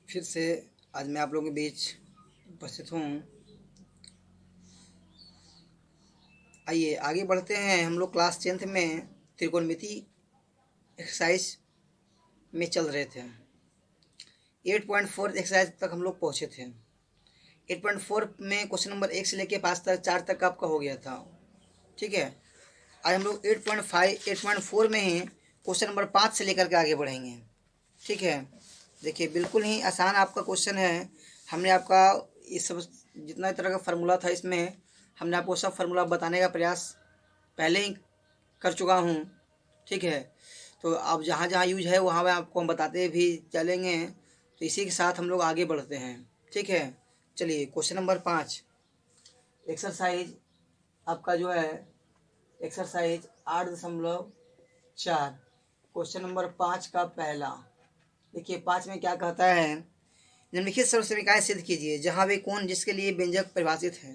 फिर से आज मैं आप लोगों के बीच उपस्थित हूँ। आइए आगे बढ़ते हैं। हम लोग क्लास 10th में त्रिकोणमिति एक्सरसाइज में चल रहे थे। 8.4 एक्सरसाइज तक हम लोग पहुँचे थे। 8.4 में क्वेश्चन नंबर 1 से लेके 5 तक 4 तक आपका हो गया था। ठीक है, आज हम लोग 8.5 8.4 में ही क्वेश्चन नंबर 5 से लेकर के आगे बढ़ेंगे। ठीक है, देखिए बिल्कुल ही आसान आपका क्वेश्चन है। हमने आपका ये सब जितना तरह का फार्मूला था इसमें हमने आपको सब फार्मूला बताने का प्रयास पहले ही कर चुका हूँ। ठीक है, तो अब जहाँ जहाँ यूज है वहाँ वहाँ आपको हम बताते भी चलेंगे। तो इसी के साथ हम लोग आगे बढ़ते हैं। ठीक है, चलिए क्वेश्चन नंबर 5 एक्सरसाइज आपका जो है एक्सरसाइज 8.4 क्वेश्चन नंबर 5 का पहला। देखिए 5 में क्या कहता है, निम्नलिखित सर्व समीकरण सिद्ध कीजिए जहाँ वे कोण जिसके लिए व्यंजक परिभाषित है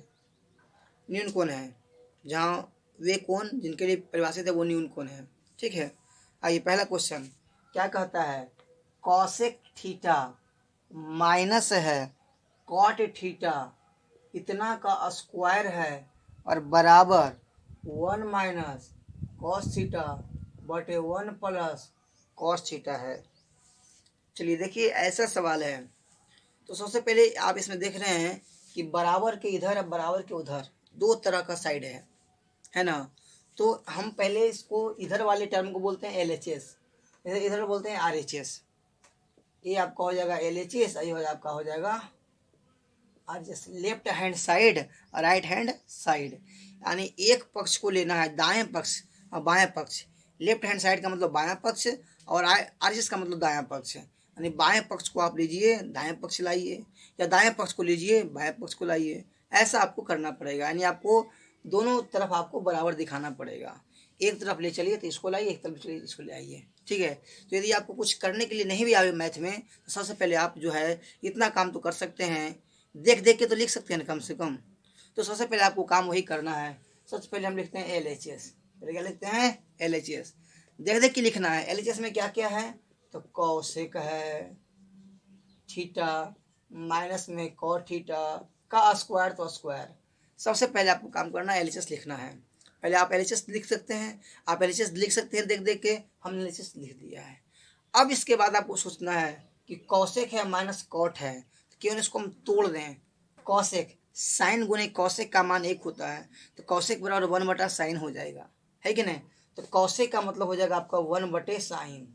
न्यून कोण है। जहाँ वे कोण जिनके लिए परिभाषित है वो न्यून कोण है। ठीक है, आइए पहला क्वेश्चन क्या कहता है, कॉसेक थीटा माइनस है कॉट थीटा इतना का स्क्वायर है और बराबर 1 माइनस कॉस थीटा बटे 1 प्लस कॉस थीटा है। चलिए देखिए ऐसा सवाल है तो सबसे पहले आप इसमें देख रहे हैं कि बराबर के इधर और बराबर के उधर दो तरह का साइड है ना। तो हम पहले इसको इधर वाले टर्म को बोलते हैं LHS, इधर बोलते हैं RHS। ये आपका हो जाएगा LHS, ये आपका हो जाएगा RHS। लेफ्ट हैंड साइड और राइट हैंड साइड, यानी एक पक्ष को लेना है दाएं पक्ष और बाएं पक्ष। लेफ्ट हैंड साइड का मतलब बायां पक्ष और RHS का मतलब दायां पक्ष। यानी बाएं पक्ष को आप लीजिए दाएं पक्ष लाइए या दाएं पक्ष को लीजिए बाएं पक्ष को लाइए, ऐसा आपको करना पड़ेगा। यानी आपको दोनों तरफ आपको बराबर दिखाना पड़ेगा। एक तरफ ले चलिए तो इसको लाइए, एक तरफ चलिए इसको ले आइए। ठीक है, तो यदि आपको कुछ करने के लिए नहीं भी आवे मैथ में तो सबसे पहले आप जो है इतना काम तो कर सकते हैं, देख देख के तो लिख सकते हैं ना कम से कम। तो सबसे पहले आपको काम वही करना है। सबसे पहले हम लिखते हैं LHS। पहले क्या लिखते हैं LHS, देख देख के लिखना है। LHS में क्या क्या है, तो कौशिक है थीटा माइनस में कॉट थीटा का स्क्वायर तो स्क्वायर। सबसे पहले आपको काम करना है LHS लिखना है। पहले आप LHS लिख सकते हैं, आप LHS लिख सकते हैं देख देख के, हमने LHS लिख दिया है। अब इसके बाद आपको सोचना है कि कौशिक है माइनस कॉट है, तो क्यों इसको हम तोड़ दें। कौशिक साइन गुने कौशिक का मान 1 होता है, तो कौशिक बराबर 1/साइन हो जाएगा, है कि नहीं। तो कौशिक का मतलब हो जाएगा आपका 1/साइन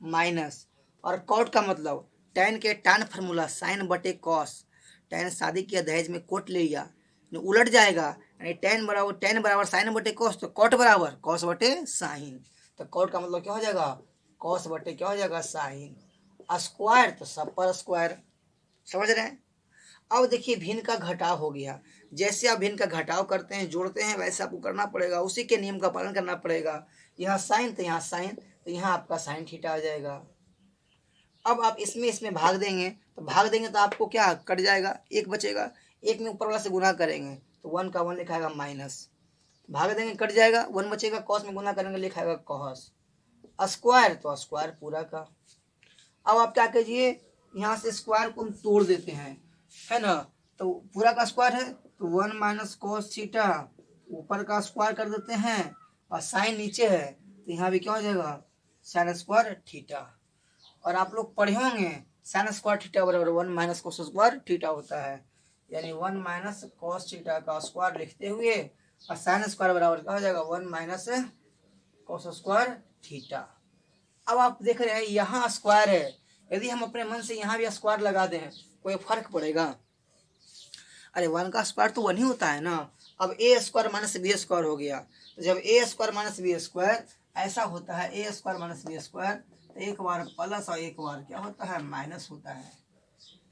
माइनस, और कॉट का मतलब टैन के टैन फार्मूला साइन बटे कॉस। टैन शादी किया दहेज में कोट ले लिया, उलट जाएगा। यानी टैन बराबर साइन बटे कॉस, तो कॉट बराबर कॉस बटे साइन। तो कॉट का मतलब क्या हो जाएगा, कॉस बटे क्या हो जाएगा साइन। स्क्वायर तो सब पर स्क्वायर, समझ रहे हैं। अब देखिए भिन्न का घटाव हो गया। जैसे आप भिन्न का घटाव करते हैं जोड़ते हैं वैसे आपको करना पड़ेगा, उसी के नियम का पालन करना पड़ेगा। यहाँ साइन तो यहाँ साइन, तो यहाँ आपका साइन थीटा आ जाएगा। अब आप इसमें भाग देंगे तो आपको क्या कट जाएगा, एक बचेगा। एक में ऊपर वाला से गुना करेंगे तो 1 का 1 लिखाएगा माइनस, भाग देंगे कट जाएगा, 1 बचेगा। कॉस में गुना करेंगे लिखाएगा कॉस। स्क्वायर तो स्क्वायर पूरा का। अब आप क्या कीजिए, यहाँ से स्क्वायर को हम तोड़ देते हैं, है ना। तो पूरा का स्क्वायर है तो 1 माइनस कॉस थीटा, ऊपर का स्क्वायर कर देते हैं और साइन नीचे है तो यहाँ भी क्या हो जाएगा साइन स्क्वायर थीटा। और आप लोग पढ़े होंगे साइन स्क्वायर थीटा बराबर 1 माइनस कॉस स्क्वायर थीटा होता है। यानी 1 माइनस कॉस थीटा का स्क्वायर लिखते हुए और साइन स्क्वायर बराबर क्या हो जाएगा 1 माइनस कॉस स्क्वायर थीटा। अब आप देख रहे हैं यहाँ स्क्वायर है, यदि हम अपने मन से यहाँ भी स्क्वायर लगा दें कोई फर्क पड़ेगा। अरे 1 का स्क्वायर तो 1 ही होता है ना। अब ए स्क्वायर माइनस बी स्क्वायर हो गया, तो जब ए स्क्वायर माइनस बी स्क्वायर ऐसा होता है, ए स्क्वायर माइनस बी स्क्वायर, तो एक बार प्लस और एक बार क्या होता है माइनस होता है,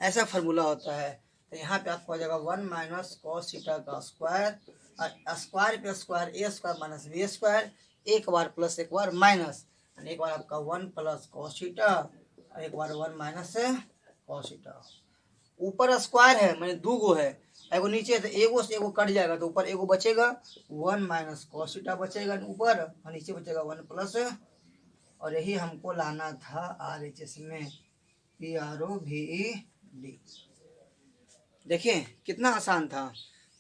ऐसा फार्मूला होता है। तो यहाँ पे आपको आ जाएगा 1 माइनस कॉस थीटा का स्क्वायर और स्क्वायर पे स्क्वायर ए स्क्वायर माइनस बी स्क्वायर, एक बार प्लस एक बार माइनस, एक बार आपका 1 प्लस कॉस थीटा और एक बार 1 माइनस कॉस थीटा। ऊपर स्क्वायर है मैंने दो गो है, एगो नीचे तो एगो से एगो कट जाएगा तो ऊपर एगो बचेगा 1 माइनस कॉस थीटा बचेगा ऊपर और नीचे बचेगा 1 प्लस, और यही हमको लाना था RHS में। PROVED। देखिए कितना आसान था।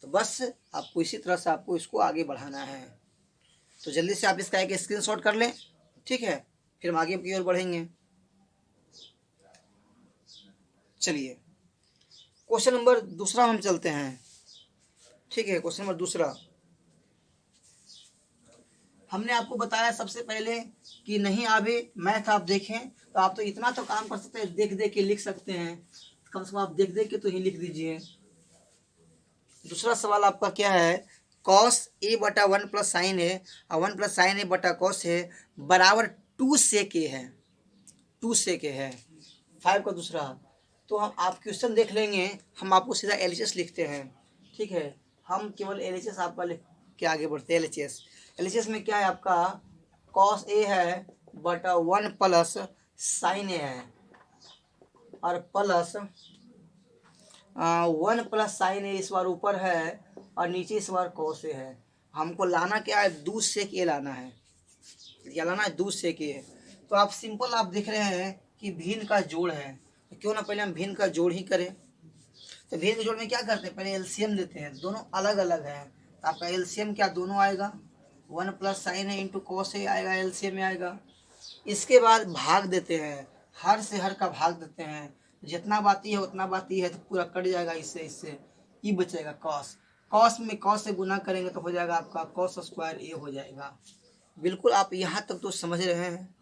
तो बस आपको इसी तरह से आपको इसको आगे बढ़ाना है। तो जल्दी से आप इसका एक स्क्रीनशॉट कर लें, ठीक है, फिर हम आगे की ओर बढ़ेंगे। चलिए क्वेश्चन नंबर दूसरा हम चलते हैं, ठीक है। क्वेश्चन नंबर दूसरा हमने आपको बताया सबसे पहले कि नहीं आवे मैथ आप देखें तो आप तो इतना तो काम कर सकते हैं, देख देख के लिख सकते हैं, कम से कम आप देख देख के तो ही लिख दीजिए। दूसरा सवाल आपका क्या है, कॉस ए बटा 1 प्लस साइन ए और 1 प्लस साइन ए बटा कॉस ए बराबर 2 सेक ए है, 2 सेक ए है 5 का दूसरा। तो हम आप क्वेश्चन देख लेंगे, हम आपको सीधा एलएचएस लिखते हैं, ठीक है। हम केवल एलएचएस आपका लिख के आगे बढ़ते हैं। एलएचएस एलएचएस में क्या है आपका, कॉस ए है बटा 1 प्लस साइन ए है और प्लस 1 प्लस साइन ए इस बार ऊपर है और नीचे इस बार कॉस ए है। हमको लाना क्या है, दूध सेक ए लाना है, या लाना है दूध सेक ए। तो आप सिंपल आप देख रहे हैं कि भिन्न का जोड़ है, तो क्यों ना पहले हम भिन्न का जोड़ ही करें। तो भिन्न के जोड़ में क्या करते हैं, पहले एलसीएम लेते हैं, दोनों अलग अलग हैं। तो आपका एलसीएम क्या दोनों आएगा, 1 plus sign A into cos A आएगा, एलसीएम में आएगा। इसके बाद भाग देते हैं, हर से हर का भाग देते हैं, जितना बाती है उतना बाती है, तो पूरा कट जाएगा इससे इससे, ई बचेगा कॉस। कॉस में कॉस से गुना करेंगे तो हो जाएगा आपका कॉस स्क्वायर ए हो जाएगा। बिल्कुल आप यहाँ तक तो समझ रहे हैं।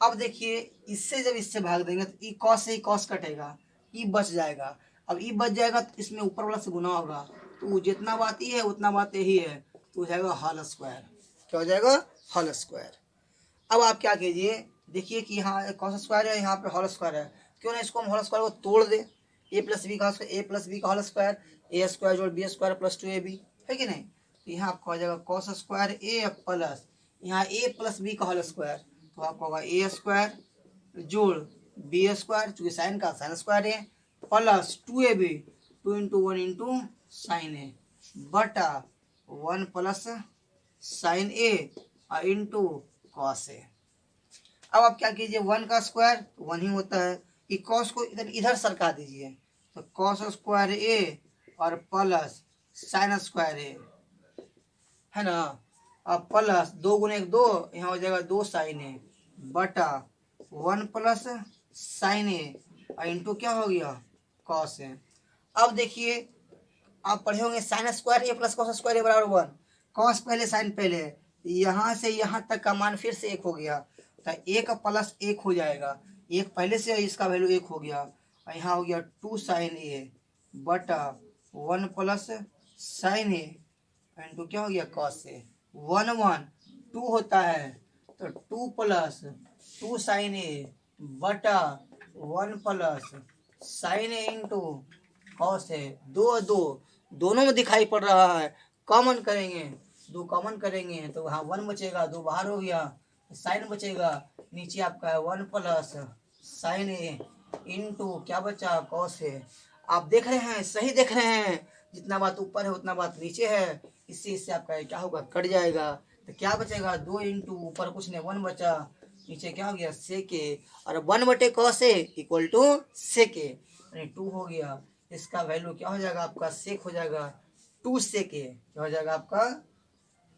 अब देखिए इससे जब इससे भाग देंगे तो ई कॉस से ही कॉस कटेगा, ई बच जाएगा। अब ई बच जाएगा तो इसमें ऊपर वाला से गुना होगा, तो जितना बात ई है उतना बात यही है, तो हो जाएगा होल स्क्वायर। क्या हो जाएगा, होल स्क्वायर। अब आप क्या कीजिए, देखिए कि यहाँ कॉस स्क्वायर है, यहाँ पे होल स्क्वायर है, क्यों ना इसको हम होल स्क्वायर को तोड़ दें। ए प्लस बी का ए प्लस बी का होल स्क्वायर, ए स्क्वायर जोड़ बी स्क्वायर प्लस 2ab है कि नहीं। तो यहाँ आपका हो जाएगा कॉस स्क्वायर ए प्लस यहाँ ए प्लस बी का होल स्क्वायर, तो आपका होगा ए स्क्वायर जोड़ बी स्क्वायर, चूँकि साइन का साइन स्क्वायर है, plus 2ab 2 into 1 into sine A बटा 1 प्लस साइन ए और इंटू कॉस ए। अब आप क्या कीजिए, 1 का स्क्वायर 1 ही होता है, कि कॉस को इधर इधर सरका दीजिए, तो कॉस स्क्वायर ए और प्लस साइन स्क्वायर ए है ना। अब प्लस 2 गुने 1 2, यहाँ हो जाएगा 2 साइन ए बटा 1 प्लस साइन ए और इंटू क्या हो गया कॉस ए। अब देखिए आप पढ़े होंगे sine square A plus cos square ए बराबर 1, कॉस पहले साइन पहले, यहाँ से यहाँ तक का मान फिर से 1 हो गया, तो 1 प्लस 1 हो जाएगा, 1 पहले से इसका वैल्यू 1 हो गया और यहाँ हो गया 2 साइन ए बटा 1 प्लस साइन ए इंटू क्या हो गया कॉस ए। 1 1 2 होता है, तो 2 प्लस 2 साइन ए बटा 1 plus sign A into cos A. 2 2 दोनों में दिखाई पड़ रहा है, कॉमन करेंगे, 2 कॉमन करेंगे तो वहाँ 1 बचेगा, 2 बाहर हो गया, साइन बचेगा, नीचे आपका है 1 प्लस साइन ए इंटू क्या बचा कॉस ए। आप देख रहे हैं, सही देख रहे हैं, जितना बात ऊपर है उतना बात नीचे है, इससे इससे आपका क्या होगा कट जाएगा, तो क्या बचेगा 2 इंटू ऊपर कुछ नहीं 1 बचा, नीचे क्या हो गया सेक ए, और 1 बटे कॉस ए इक्वल टू सेक ए, यानी 2 हो गया। इसका वैल्यू क्या हो जाएगा आपका सेक हो जाएगा 2 सेक ए, क्या हो जाएगा आपका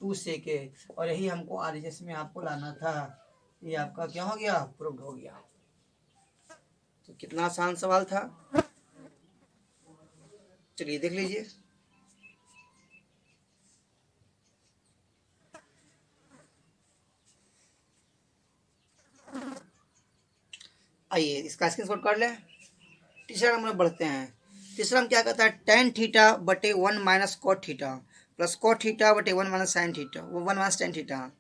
2 सेक ए। और यही हमको आरएचएस में आपको लाना था, ये आपका क्या हो गया प्रूव्ड हो गया। तो कितना आसान सवाल था, चलिए देख लीजिए। आइए इसका स्क्रीनशॉट कर लें। तीसरा नंबर बढ़ते हैं। तीसरा हम क्या कहता है, tan थीटा बटे 1 minus cot theta plus cot theta बटे 1 माइनस साइन थीटा, वो 1 माइनस tan थीटा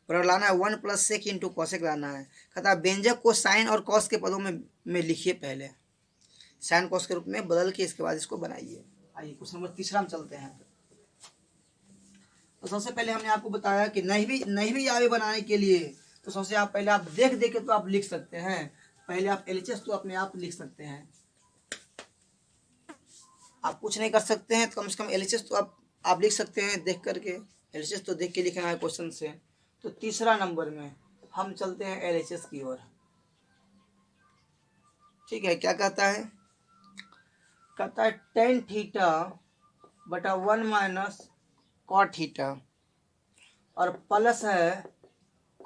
पर लाना है 1 प्लस सेक इंटू कॉसेक लाना है। कहता है व्यंजक को साइन और कॉस के पदों में लिखिए, पहले साइन कॉस के रूप में बदल के इसके बाद इसको बनाइए। आइए क्वेश्चन नंबर तीसरा हम चलते हैं। तो सबसे पहले हमने आपको बताया कि नहीं भी आगे बनाने के लिए तो सबसे आप पहले आप देख देख के तो आप लिख सकते हैं, पहले आप एलएचएस तो अपने आप लिख सकते हैं। आप कुछ नहीं कर सकते हैं तो कम से कम एलएचएस तो आप लिख सकते हैं देख करके, एलएचएस तो देख के लिखना है क्वेश्चन से। तो तीसरा नंबर में हम चलते हैं एलएचएस की ओर। ठीक है, क्या कहता है, कहता है टेन थीटा बटा 1 माइनस कॉट थीटा, और प्लस है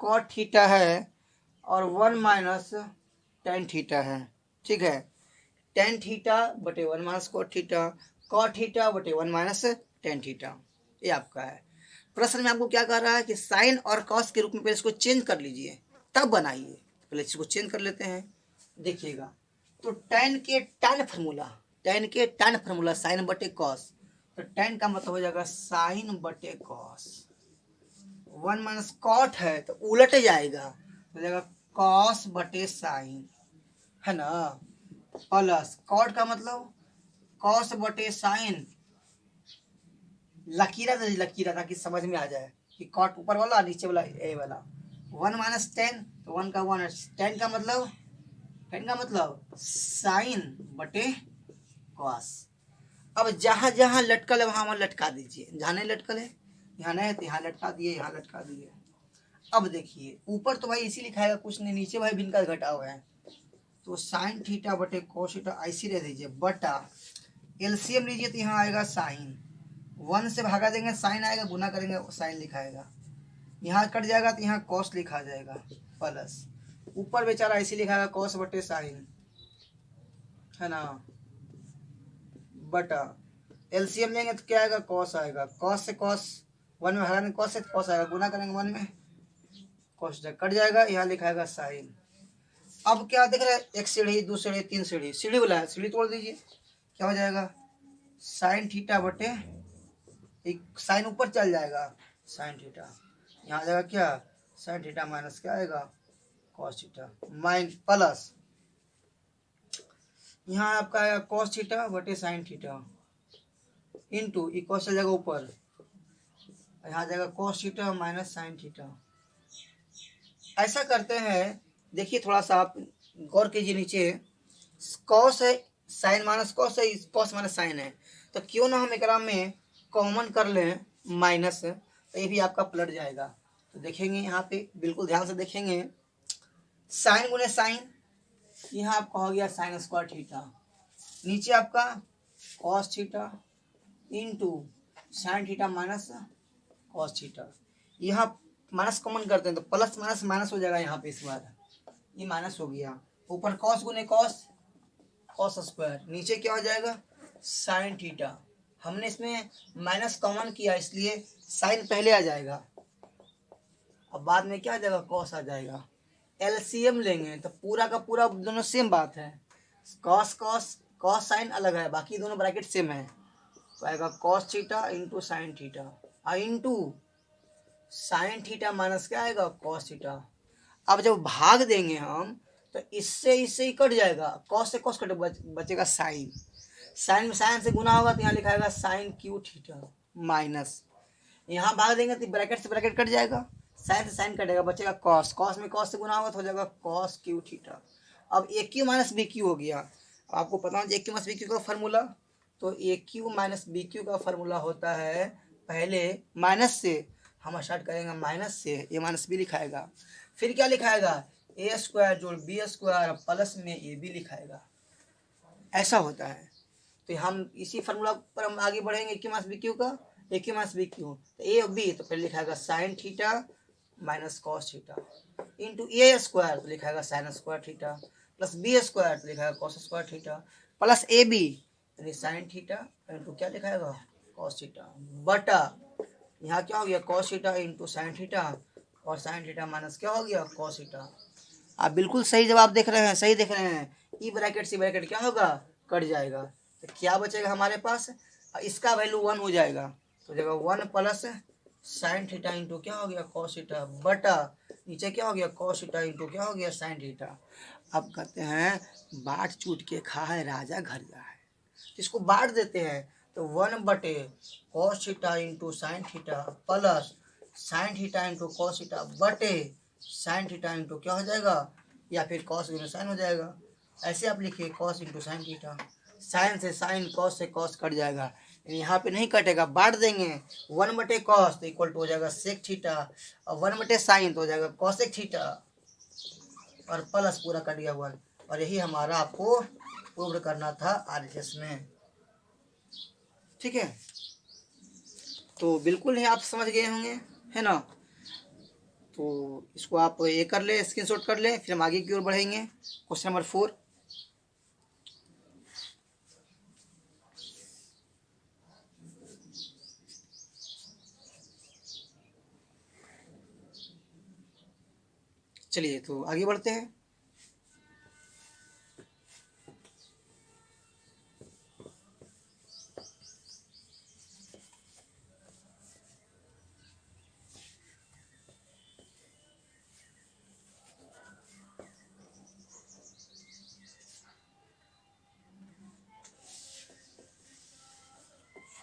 कॉट थीटा है और 1 माइनस टेन थीटा है। ठीक है, टेन थीटा बटे 1 माइनस कॉट थीटा बटे 1 माइनस टेन थीटा, ये आपका है। प्रश्न में आपको क्या कर रहा है कि साइन और कॉस के रूप में पहले इसको चेंज कर लीजिए तब बनाइए। पहले इसको चेंज कर लेते हैं, देखिएगा। तो टेन के टैन फार्मूला साइन बटे कॉस, तो टेन का मतलब हो जाएगा साइन बटे कॉस। 1 माइनस कॉट है तो उलट जाएगा, हो जाएगा कॉस बटे साइन, है ना, प्लस कॉट का मतलब कॉस बटे साइन, लकीरा ताकि समझ में आ जाए कि कॉट ऊपर वाला नीचे वाला ए वाला। 1 माइनस टेन, तो 1 का 1, टेन का मतलब साइन बटे कॉस। अब जहाँ जहाँ लटकल है वहाँ लटका दीजिए, जहाँ नहीं लटकल है, यहाँ नहीं है तो यहाँ लटका दिए, यहाँ लटका दिए। अब देखिए ऊपर तो भाई इसी लिखाएगा, कुछ नहीं, नीचे भाई भिन्न का घटा हुआ है, तो साइन थीटा बटे कॉस थीटा ऐसी रह दीजिए, बटा एलसीएम लीजिए तो यहाँ आएगा साइन, 1 से भागा देंगे साइन आएगा, गुना करेंगे साइन लिखाएगा, यहाँ कट जाएगा तो यहाँ कॉस लिखा जाएगा, प्लस ऊपर बेचारा ऐसे लिखाएगा कॉस बटे साइन, है ना, बटा एलसीएम लेंगे तो क्या आएगा, कॉस आएगा, कॉस से कॉस 1 में हराने कॉस से कॉस आएगा, गुना करेंगे 1 में कॉस कट जाएगा, यहाँ लिखाएगा साइन। अब क्या देख रहे हैं, एक सीढ़ी, दो सीढ़ी, तीन सीढ़ी, सीढ़ी बोला है, सीढ़ी तोड़ दीजिए, क्या हो जाएगा, साइन थीटा बटे एक साइन ऊपर चल जाएगा साइन थीटा, यहाँ आ जाएगा क्या, साइन थीटा माइनस क्या आएगा, कॉस थीटा, माइन प्लस यहाँ आपका आएगा कॉस थीटा बटे साइन थीटा इंटू इक्वल चल जाएगा ऊपर, यहाँ आ जाएगा cos theta minus sine theta. ऐसा करते हैं, देखिए थोड़ा सा आप गौर कीजिए, नीचे कॉस है, साइन माइनस कॉस है, कॉस माइनस साइन है, तो क्यों ना हम एक में कॉमन कर लें माइनस, तो ये भी आपका पलट जाएगा। तो देखेंगे यहाँ पे, बिल्कुल ध्यान से देखेंगे, साइन गुने साइन, यहाँ आपका हो गया साइन स्क्वायर थीटा, नीचे आपका cos theta into sine theta minus cos theta, यहाँ माइनस कॉमन करते हैं तो प्लस माइनस माइनस हो जाएगा, यहाँ पे इस बार ये माइनस हो गया, ऊपर कॉस गुने कॉस, कॉस स्क्वायर, नीचे क्या हो जाएगा साइन थीटा, हमने इसमें माइनस कॉमन किया इसलिए साइन पहले आ जाएगा, अब बाद में क्या आ जाएगा, कॉस आ जाएगा। एलसीएम लेंगे तो पूरा का पूरा दोनों सेम बात है, कॉस कॉस कॉस साइन अलग है, बाकी दोनों ब्रैकेट सेम है, तो आएगा cos theta into sine theta into sine theta minus क्या आएगा, कॉस थीटा। अब जब भाग देंगे हम तो इससे ही कट जाएगा, कॉस से कॉस कट बचेगा साइन, साइन में साइन से गुना होगा तो यहाँ लिखाएगा साइन क्यू थीटा माइनस, यहाँ भाग देंगे तो ब्रैकेट से ब्रैकेट कट जाएगा, साइन से साइन कटेगा, बचेगा कॉस, कॉस में कॉस से गुना होगा तो हो जाएगा कॉस क्यू थीटा। अब ए क्यू माइनस बी क्यू हो गया, आपको पता हो ए क्यू माइनस बी क्यू का फार्मूला, तो ए क्यू माइनस बी क्यू का फार्मूला होता है, पहले माइनस से हम स्टार्ट करेंगे, माइनस से ए माइनस बी लिखाएगा, फिर क्या लिखाएगा, ए स्क्वायर जोड़ बी स्क्वायर प्लस में ए बी लिखाएगा, ऐसा होता है। तो हम इसी फार्मूला पर हम आगे बढ़ेंगे, A Q minus B Q का, A Q minus B Q, तो ए और बी, तो पहले लिखाएगा sine theta minus cos theta into A square, तो लिखाएगा sine square theta plus B square, तो लिखाएगा cos square theta plus A B, यानी साइन थीटा इंटू क्या लिखाएगा, कॉस थीटा, बटा यहाँ क्या हो गया, cos theta into sine theta, और साइन थीटा माइनस क्या हो गया, कॉस थीटा। आप बिल्कुल सही जवाब देख रहे हैं, सही देख रहे हैं, ई ब्रैकेट सी ब्रैकेट क्या होगा, कट जाएगा, तो क्या बचेगा हमारे पास, इसका वैल्यू 1 हो जाएगा, तो जाएगा 1 प्लस साइन थीटा इंटू क्या हो गया, कॉस थीटा, बटा नीचे क्या हो गया, कॉस थीटा इंटू क्या हो गया, साइन थीटा। अब कहते हैं बाट चूट के खा है राजा घर जा है, इसको बांट देते हैं, तो 1 बटे cos theta into sine theta plus sign theta into cos theta बटे साइन थीटा इंटू क्या हो जाएगा, या फिर कॉस इंटू साइन हो जाएगा, ऐसे आप लिखिए cos into sine theta, sine से साइन, कॉस से कॉस कट जाएगा, यहाँ पे नहीं कटेगा, बांट देंगे, 1 बटे कॉस तो इक्वल टू हो जाएगा सेक थीटा, और 1 बटे साइन तो हो जाएगा कॉसेक थीटा, और प्लस पूरा कट गया 1, और यही हमारा आपको प्रूव करना था आरएचएस में। ठीक है, तो बिल्कुल ही आप समझ गए होंगे, है ना। तो इसको आप ये कर ले, स्क्रीनशॉट कर ले, फिर हम आगे की ओर बढ़ेंगे। क्वेश्चन नंबर 4, चलिए तो आगे बढ़ते हैं।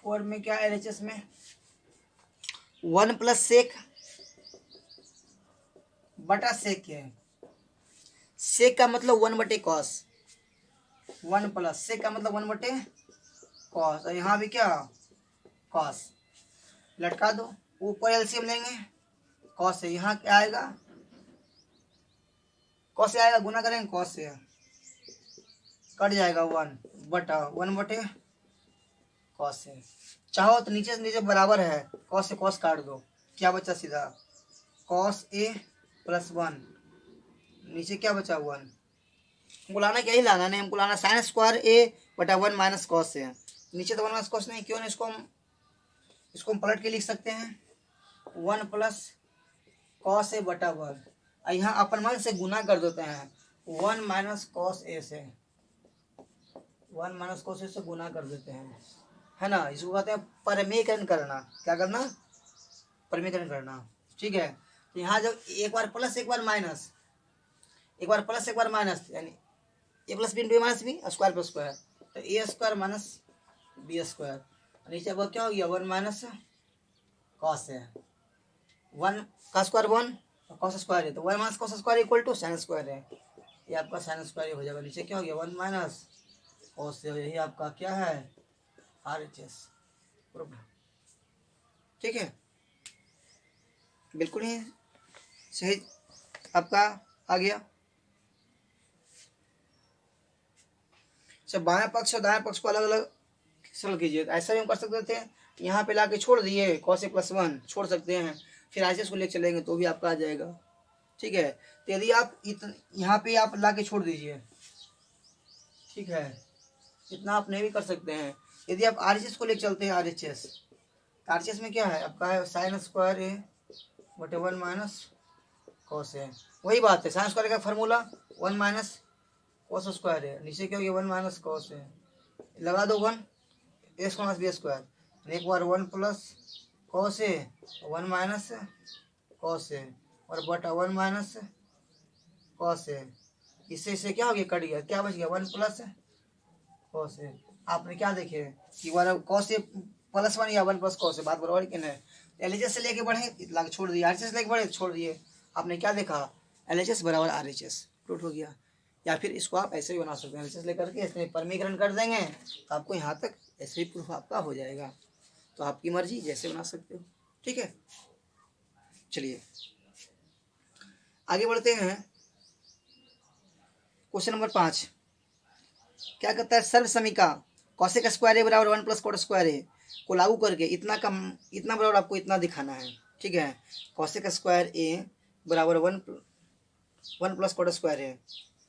और में क्या एलएचएस में 1 प्लस सेक बटा सेक है। सेक का मतलब 1/cos, 1 प्लस सेक का मतलब 1/cos, और यहाँ भी क्या cos, लटका दो, ऊपर एलसीएम लेंगे, cos से यहाँ क्या आएगा, cos से आएगा, गुना करेंगे cos से, कट जाएगा 1 बटा 1/cos से। चाहो तो नीचे से नीचे बराबर है, cos से cos काट दो, क्या बचा सीधा cos a प्लस 1, नीचे क्या बचा 1। हमको लाना क्या ही लाना नहीं, हमको लाना साइन स्क्वायर a बटा 1 माइनस कॉस है। नीचे तो 1 माइनस कॉस नहीं, क्यों नहीं, इसको हम पलट के लिख सकते हैं 1 प्लस कॉस ए बटा 1, यहाँ अपन मन से गुना कर देते हैं 1 माइनस कॉस ए से, 1 माइनस कॉस ए से गुना कर देते हैं, है ना। इसको कहते हैं परमीकरण करना। क्या करना, परमीकरण करना। ठीक है, तो यहाँ जब एक बार प्लस एक बार माइनस, एक बार प्लस एक बार माइनस, यानी A plus B into A minus B, square plus square, तो A square minus B square, नीचे वो क्या हो गया 1 माइनस कॉस है, 1 का स्क्वायर 1 और कॉस स्क्वायर है, तो 1 minus cos square equal to sine square है, ये आपका साइन स्क्वायर हो जाएगा। नीचे क्या हो गया 1 माइनस कॉस है, यही आपका क्या है आरएचएस प्रूफ। ठीक है, बिल्कुल ही सही आपका आ गया। सब बाएं पक्ष और दाएं पक्ष को अलग अलग सरल कीजिए, ऐसा भी हम कर सकते थे, यहाँ पे लाके छोड़ दिए cos a प्लस 1 छोड़ सकते हैं, फिर आरएचएस को लेकर चलेंगे तो भी आपका आ जाएगा। ठीक है, तो यदि आप यहाँ पे आप लाके छोड़ दीजिए, ठीक है, इतना आप नहीं भी कर सकते हैं। यदि आप आरएचएस को लेकर चलते हैं, आरएचएस में क्या है आपका है साइन स्क्वायर ए बटे 1 माइनस कॉस है, वही बात है, साइन स्क्वायर का फार्मूला 1 माइनस कॉस स्क्वायर है, नीचे क्या हो गया 1 माइनस कॉस है, लगा दो 1 ए स्क्वायर माइनस बी स्क्वायर, एक बार 1 प्लस कॉस है 1 माइनस कॉस है, और बटा 1 माइनस कॉस है, इससे इससे क्या हो गया कट गया, क्या बच गया 1 प्लस कॉस है। आपने क्या देखे कि वाला कॉस से प्लस 1 या 1 प्लस कॉस है, बात बराबर कि नहीं। एलएचएस से लेके बढ़े इतना छोड़ दिए, आरएचएस से लेके बढ़े छोड़ दिए, आपने क्या देखा एलएचएस बराबर आरएचएस प्रूफ हो गया। या फिर इसको आप ऐसे भी बना सकते हैं, एलएचएस लेकर के इसमें परमीकरण कर देंगे तो आपको यहाँ तक ऐसे ही प्रूफ आपका हो जाएगा। तो आपकी मर्जी, जैसे बना सकते हो। ठीक है, चलिए आगे बढ़ते हैं। क्वेश्चन नंबर 5 क्या कहता है, सर्व समीका कॉसेक स्क्वायर ए बराबर 1 प्लस कॉट स्क्वायर ए को लागू करके इतना बराबर आपको इतना दिखाना है। ठीक है, कॉसेक स्क्वायर ए बराबर 1 प्लस कॉट स्क्वायर है,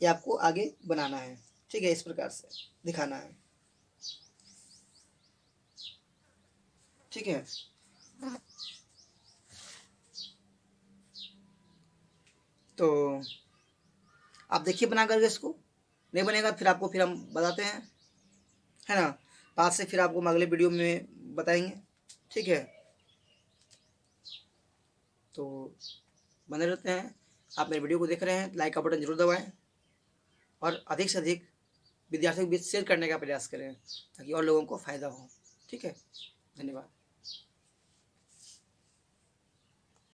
ये आपको आगे बनाना है। ठीक है, इस प्रकार से दिखाना है। ठीक है, तो आप देखिए बना करके, इसको नहीं बनेगा फिर आपको फिर हम बताते हैं, है ना, बाद से फिर आपको हम अगले वीडियो में बताएंगे। ठीक है, तो बने रहते हैं। आप मेरे वीडियो को देख रहे हैं, लाइक का बटन जरूर दबाएं और अधिक से अधिक विद्यार्थियों के बीच शेयर करने का प्रयास करें ताकि और लोगों को फ़ायदा हो। ठीक है, धन्यवाद।